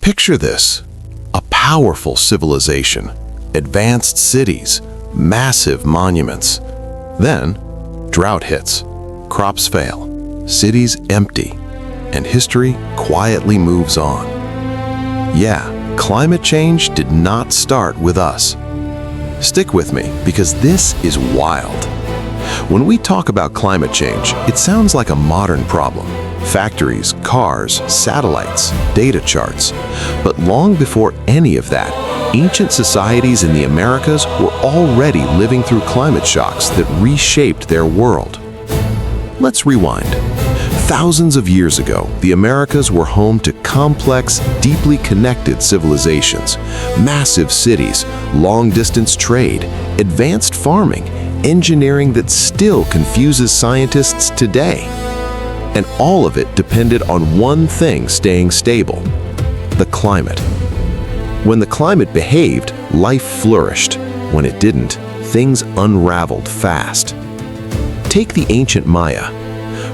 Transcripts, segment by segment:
Picture this: a powerful civilization, advanced cities, massive monuments. Then, drought hits, crops fail, cities empty, and history quietly moves on. Yeah, climate change did not start with us. Stick with me, because this is wild. When we talk about climate change, it sounds like a modern problem. Factories, cars, satellites, data charts. But long before any of that, ancient societies in the Americas were already living through climate shocks that reshaped their world. Let's rewind. Thousands of years ago, the Americas were home to complex, deeply connected civilizations, massive cities, long-distance trade, advanced farming, engineering that still confuses scientists today. And all of it depended on one thing staying stable: the climate. When the climate behaved, life flourished. When it didn't, things unraveled fast. Take the ancient Maya.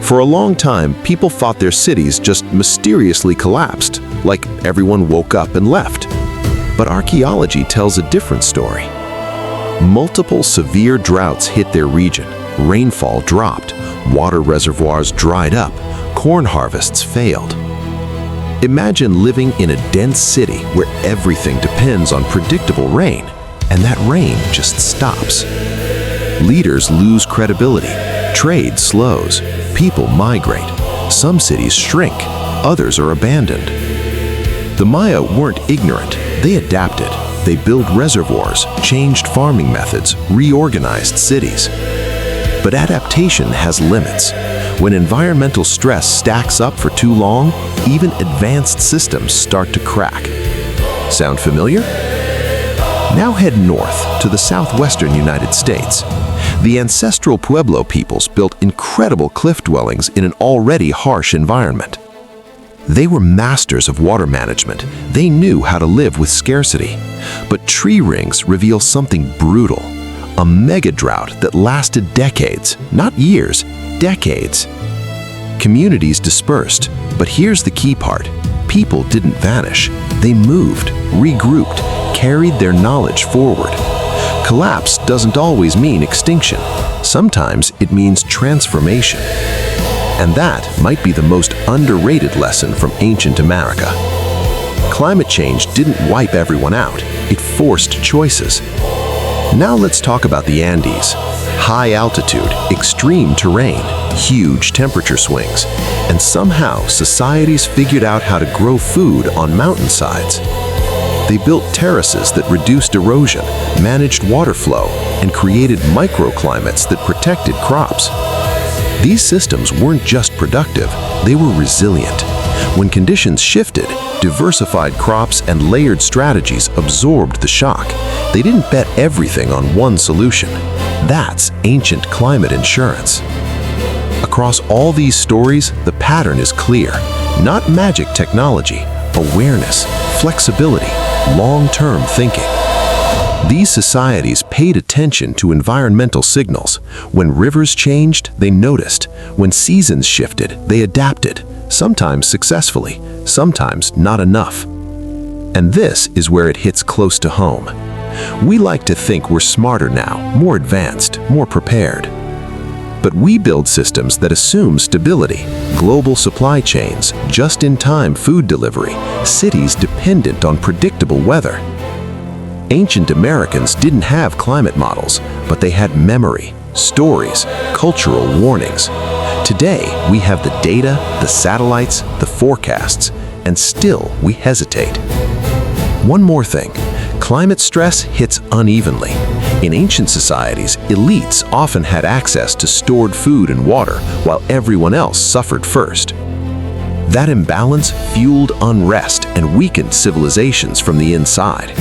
For a long time, people thought their cities just mysteriously collapsed, like everyone woke up and left. But archaeology tells a different story. Multiple severe droughts hit their region. Rainfall dropped, water reservoirs dried up, corn harvests failed. Imagine living in a dense city where everything depends on predictable rain, and that rain just stops. Leaders lose credibility, trade slows, people migrate. Some cities shrink, others are abandoned. The Maya weren't ignorant, they adapted. They built reservoirs, changed farming methods, reorganized cities. But adaptation has limits. When environmental stress stacks up for too long, even advanced systems start to crack. Sound familiar? Now head north to the southwestern United States. The ancestral Pueblo peoples built incredible cliff dwellings in an already harsh environment. They were masters of water management. They knew how to live with scarcity. But tree rings reveal something brutal. A megadrought that lasted decades, not years, decades. Communities dispersed, but here's the key part. People didn't vanish. They moved, regrouped, carried their knowledge forward. Collapse doesn't always mean extinction. Sometimes it means transformation. And that might be the most underrated lesson from ancient America. Climate change didn't wipe everyone out. It forced choices. Now let's talk about the Andes. High altitude, extreme terrain, huge temperature swings, and somehow societies figured out how to grow food on mountainsides. They built terraces that reduced erosion, managed water flow, and created microclimates that protected crops. These systems weren't just productive, they were resilient. When conditions shifted, diversified crops and layered strategies absorbed the shock. They didn't bet everything on one solution. That's ancient climate insurance. Across all these stories, the pattern is clear. Not magic technology, awareness, flexibility, long-term thinking. These societies paid attention to environmental signals. When rivers changed, they noticed. When seasons shifted, they adapted, sometimes successfully, sometimes not enough. And this is where it hits close to home. We like to think we're smarter now, more advanced, more prepared. But we build systems that assume stability, global supply chains, just-in-time food delivery, cities dependent on predictable weather. Ancient Americans didn't have climate models, but they had memory, stories, cultural warnings. Today, we have the data, the satellites, the forecasts, and still we hesitate. One more thing, climate stress hits unevenly. In ancient societies, elites often had access to stored food and water, while everyone else suffered first. That imbalance fueled unrest and weakened civilizations from the inside.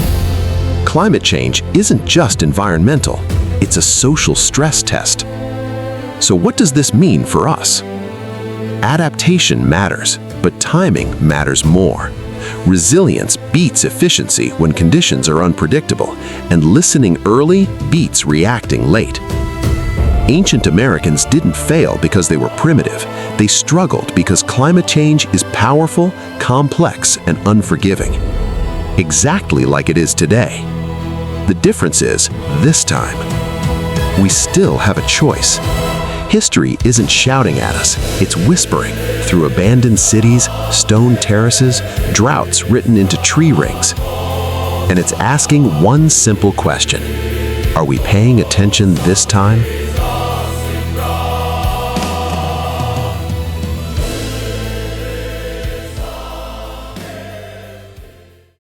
Climate change isn't just environmental, it's a social stress test. So what does this mean for us? Adaptation matters, but timing matters more. Resilience beats efficiency when conditions are unpredictable, and listening early beats reacting late. Ancient Americans didn't fail because they were primitive. They struggled because climate change is powerful, complex, and unforgiving. Exactly like it is today. The difference is, this time, we still have a choice. History isn't shouting at us, it's whispering through abandoned cities, stone terraces, droughts written into tree rings. And it's asking one simple question: are we paying attention this time?